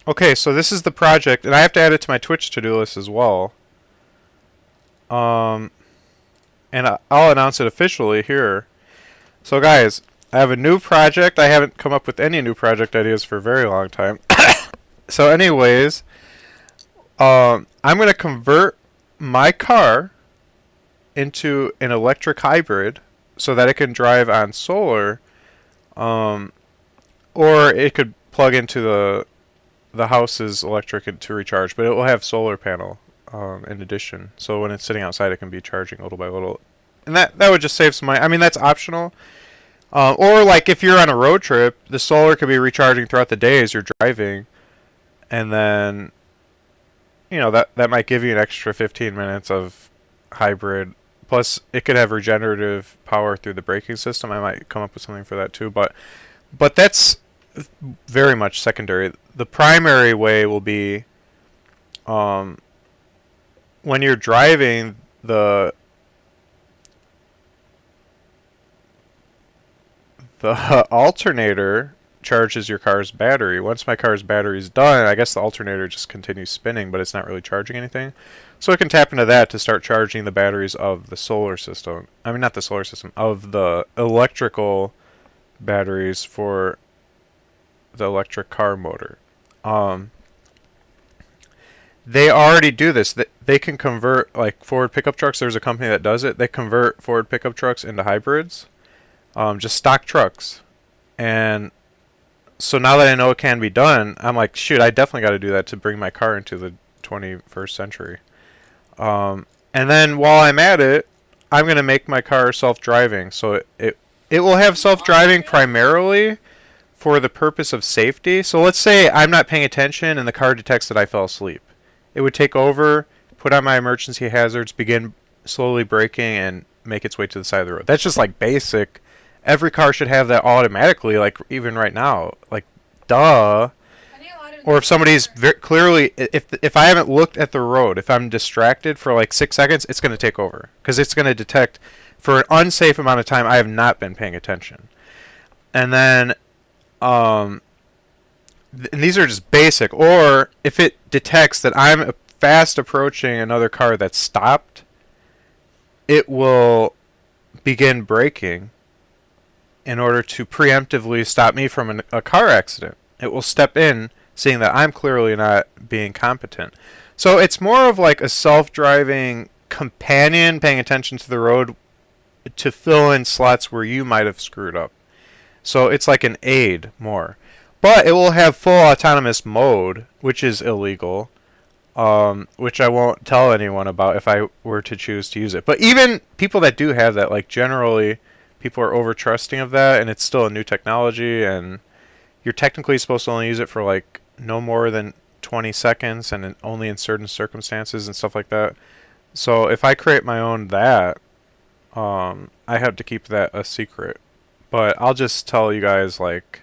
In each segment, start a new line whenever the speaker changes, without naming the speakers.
Okay, so this is the project, and I have to add it to my Twitch to-do list as well. Um, and I'll announce it officially here. So guys, I have a new project. I haven't come up with any new project ideas for a very long time. So anyways, I'm going to convert my car into an electric hybrid so that it can drive on solar, um, or it could plug into the house's electric to recharge, but it will have solar panel in addition. So when it's sitting outside, it can be charging little by little, and that would just save some money. I mean, that's optional. Or like if you're on a road trip, the solar could be recharging throughout the day as you're driving, and then that might give you an extra 15 minutes of hybrid. Plus, it could have regenerative power through the braking system. I might come up with something for that too, but that's very much secondary. The primary way will be um, when you're driving, the alternator charges your car's battery. Once my car's battery is done, I guess the alternator just continues spinning, but it's not really charging anything. So I can tap into that to start charging the batteries of the solar system. I mean, not the solar system, of the electrical batteries for the electric car motor. Um, they already do this. They can convert, like Ford pickup trucks. There's a company that does it. They convert Ford pickup trucks into hybrids, just stock trucks. And so now that I know it can be done, I'm like, shoot, I definitely got to do that to bring my car into the 21st century. And then while I'm at it, I'm gonna make my car self-driving. So it will have self-driving primarily for the purpose of safety. So let's say I'm not paying attention and the car detects that I fell asleep. It would take over, put on my emergency hazards, begin slowly braking, and make its way to the side of the road. That's just like basic. Every car should have that automatically, like even right now. Like, duh. Or if somebody's clearly, if I haven't looked at the road, if I'm distracted for like 6 seconds, it's going to take over because it's going to detect for an unsafe amount of time I have not been paying attention. And then, and these are just basic. Or if it detects that I'm fast approaching another car that's stopped, it will begin braking in order to preemptively stop me from a car accident. It will step in, seeing that I'm clearly not being competent. So it's more of like a self-driving companion paying attention to the road to fill in slots where you might have screwed up. So it's like an aid more. But it will have full autonomous mode, which is illegal, which I won't tell anyone about if I were to choose to use it. But even people that do have that, like generally, people are over trusting of that, and it's still a new technology, and you're technically supposed to only use it for like no more than 20 seconds and only in certain circumstances and stuff like that. So if I create my own I have to keep that a secret. But I'll just tell you guys like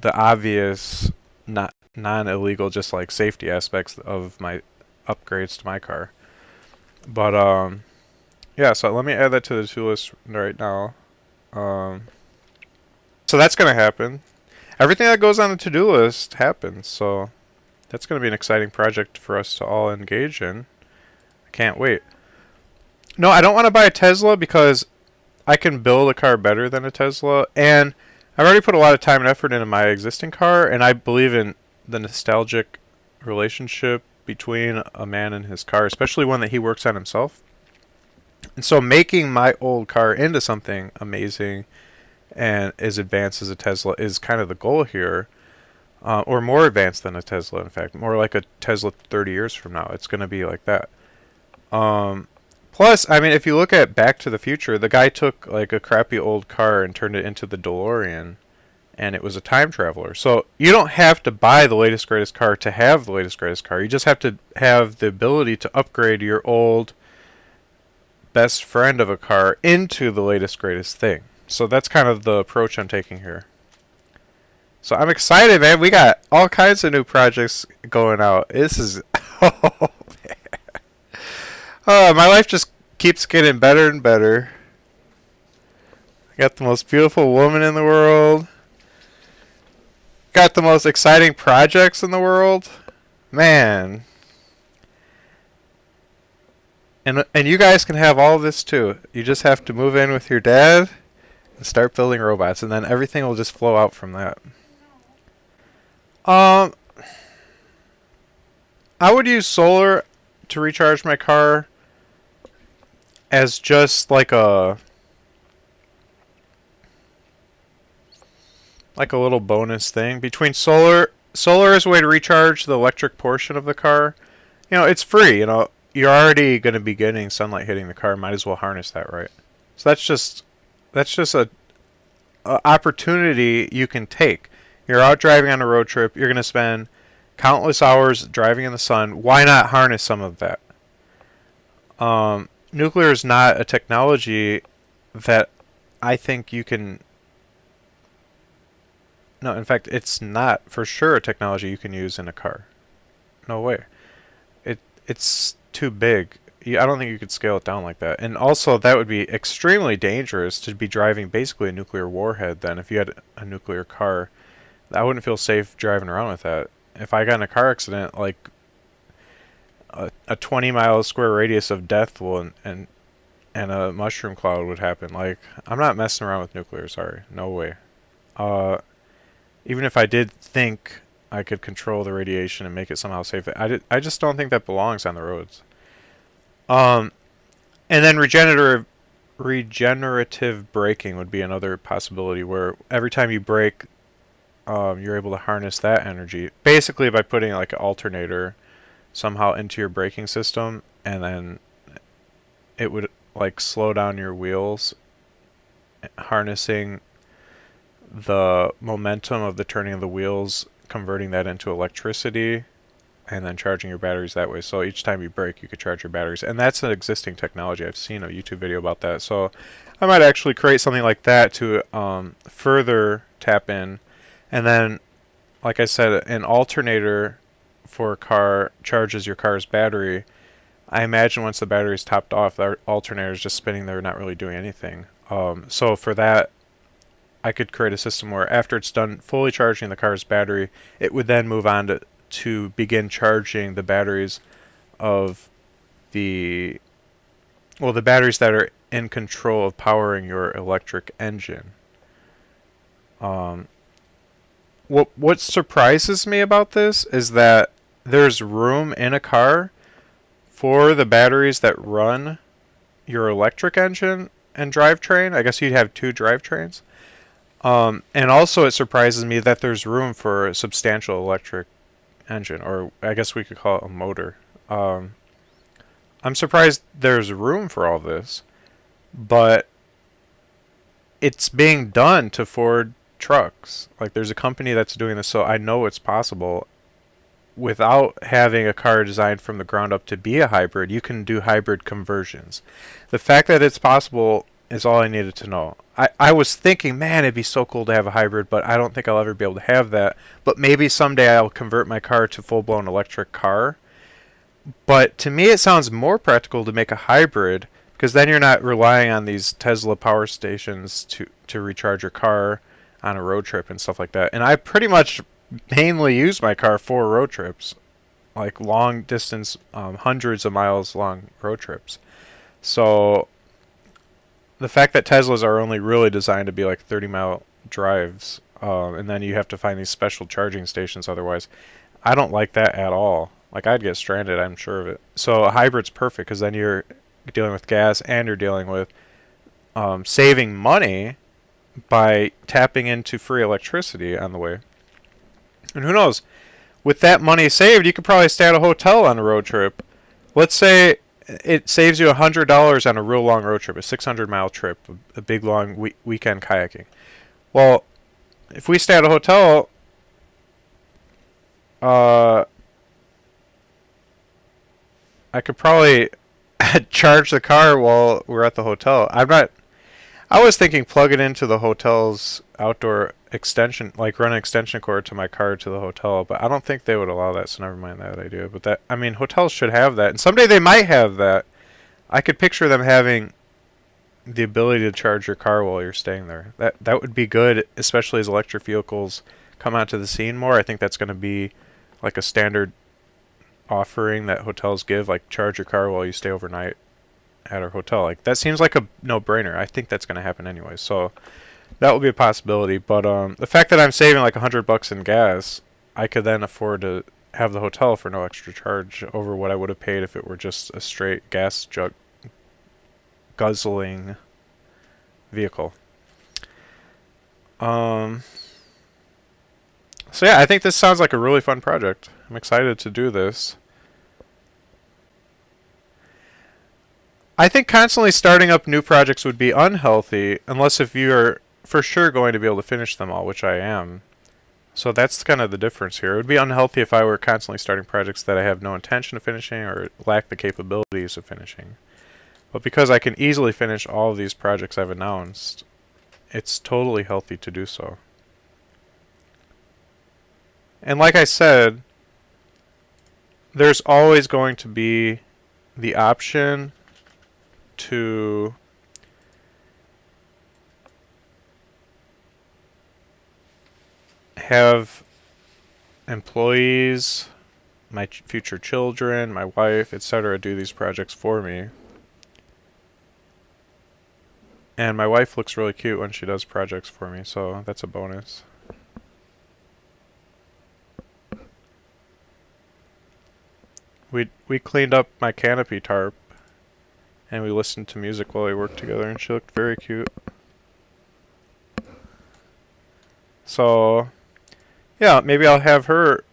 the obvious, not non-illegal, just like safety aspects of my upgrades to my car. But yeah, so let me add that to the to list right now. Um, so that's gonna happen. Everything that goes on the to-do list happens, so that's gonna be an exciting project for us to all engage in. I can't wait. No, I don't want to buy a Tesla because I can build a car better than a Tesla, and I've already put a lot of time and effort into my existing car, and I believe in the nostalgic relationship between a man and his car, especially one that he works on himself. And so making my old car into something amazing and as advanced as a Tesla is kind of the goal here, or more advanced than a Tesla, in fact. More like a Tesla 30 years from now. It's going to be like that. Plus, I mean, if you look at Back to the Future, the guy took like a crappy old car and turned it into the DeLorean, and it was a time traveler. So you don't have to buy the latest greatest car to have the latest greatest car. You just have to have the ability to upgrade your old best friend of a car into the latest greatest thing. So that's kind of the approach I'm taking here. So I'm excited, man. We got all kinds of new projects going out. This is oh man. My life just keeps getting better and better. I got the most beautiful woman in the world. got the most exciting projects in the world. Man. And you guys can have all of this too. You just have to move in with your dad and start building robots, and then everything will just flow out from that. Um, I would use solar to recharge my car as just like a little bonus thing. Between solar is a way to recharge the electric portion of the car. You know, it's free, you know. You're already going to be getting sunlight hitting the car, might as well harness that, right? So that's just a opportunity you can take. You're out driving on a road trip, you're going to spend countless hours driving in the sun. Why not harness some of that? Nuclear is not a technology that I think you can. No, in fact, it's not for sure a technology you can use in a car. No way. It's too big. I don't think you could scale it down like that. And also, that would be extremely dangerous to be driving basically a nuclear warhead then if you had a nuclear car. I wouldn't feel safe driving around with that. If I got in a car accident, like a 20-mile square radius of death will and a mushroom cloud would happen. Like, I'm not messing around with nuclear, sorry. No way. Even if I did think I could control the radiation and make it somehow safe, I just don't think that belongs on the roads. And then regenerative braking would be another possibility where every time you brake, you're able to harness that energy. Basically by putting like an alternator somehow into your braking system, and then it would like slow down your wheels, harnessing the momentum of the turning of the wheels, converting that into electricity, and then charging your batteries that way. So each time you brake, you could charge your batteries. And that's an existing technology. I've seen a YouTube video about that. So I might actually create something like that to further tap in. And then, like I said, an alternator for a car charges your car's battery. I imagine once the battery is topped off, the alternator is just spinning there, not really doing anything. So for that, I could create a system where after it's done fully charging the car's battery, it would then move on to begin charging the batteries of the batteries that are in control of powering your electric engine. What surprises me about this is that there's room in a car for the batteries that run your electric engine and drivetrain. I guess you'd have two drivetrains. And also it surprises me that there's room for a substantial electric engine, or I guess we could call it a motor. I'm surprised there's room for all this, but it's being done to Ford trucks. Like, there's a company that's doing this, so I know it's possible. Without having a car designed from the ground up to be a hybrid, you can do hybrid conversions. The fact that it's possible is all I needed to know. I was thinking, man, it'd be so cool to have a hybrid, but I don't think I'll ever be able to have that. But maybe someday I'll convert my car to full-blown electric car. But to me, it sounds more practical to make a hybrid, because then you're not relying on these Tesla power stations to recharge your car on a road trip and stuff like that. And I pretty much mainly use my car for road trips, like long distance, hundreds of miles long road trips. So the fact that Teslas are only really designed to be like 30-mile drives, and then you have to find these special charging stations otherwise, I don't like that at all. Like, I'd get stranded, I'm sure of it. So a hybrid's perfect, because then you're dealing with gas and you're dealing with saving money by tapping into free electricity on the way. And who knows, with that money saved, you could probably stay at a hotel on a road trip. Let's say it saves you $100 on a real long road trip, a 600-mile trip, a big long weekend kayaking. Well, if we stay at a hotel, I could probably charge the car while we're at the hotel. I was thinking plug it into the hotel's outdoor extension, like run an extension cord to my car to the hotel, but I don't think they would allow that, so never mind that idea. But that, I mean, hotels should have that, and someday they might have that. I could picture them having the ability to charge your car while you're staying there. That would be good, especially as electric vehicles come onto the scene more. I think that's going to be like a standard offering that hotels give, like charge your car while you stay overnight at our hotel. Like that seems like a no-brainer. I think that's going to happen anyway. So that will be a possibility. But the fact that I'm saving like $100 in gas, I could then afford to have the hotel for no extra charge over what I would have paid if it were just a straight gas jug guzzling vehicle. So yeah, I think this sounds like a really fun project. I'm excited to do this. I think constantly starting up new projects would be unhealthy unless if you're for sure going to be able to finish them all, which I am. So that's kind of the difference here. It would be unhealthy if I were constantly starting projects that I have no intention of finishing or lack the capabilities of finishing. But because I can easily finish all of these projects I've announced, it's totally healthy to do so. And like I said, there's always going to be the option to have employees, my future children, my wife, etc. do these projects for me. And my wife looks really cute when she does projects for me, so that's a bonus. We cleaned up my canopy tarp, and we listened to music while we worked together, and she looked very cute. So, yeah, maybe I'll have her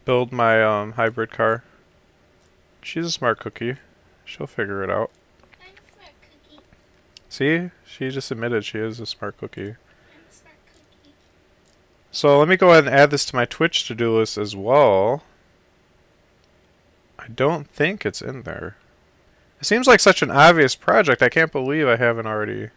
build my hybrid car. She's a smart cookie. She'll figure it out.
I'm a smart cookie.
See? She just admitted she is a smart cookie.
I'm a smart cookie.
So let me go ahead and add this to my Twitch to-do list as well. I don't think it's in there. It seems like such an obvious project. I can't believe I haven't already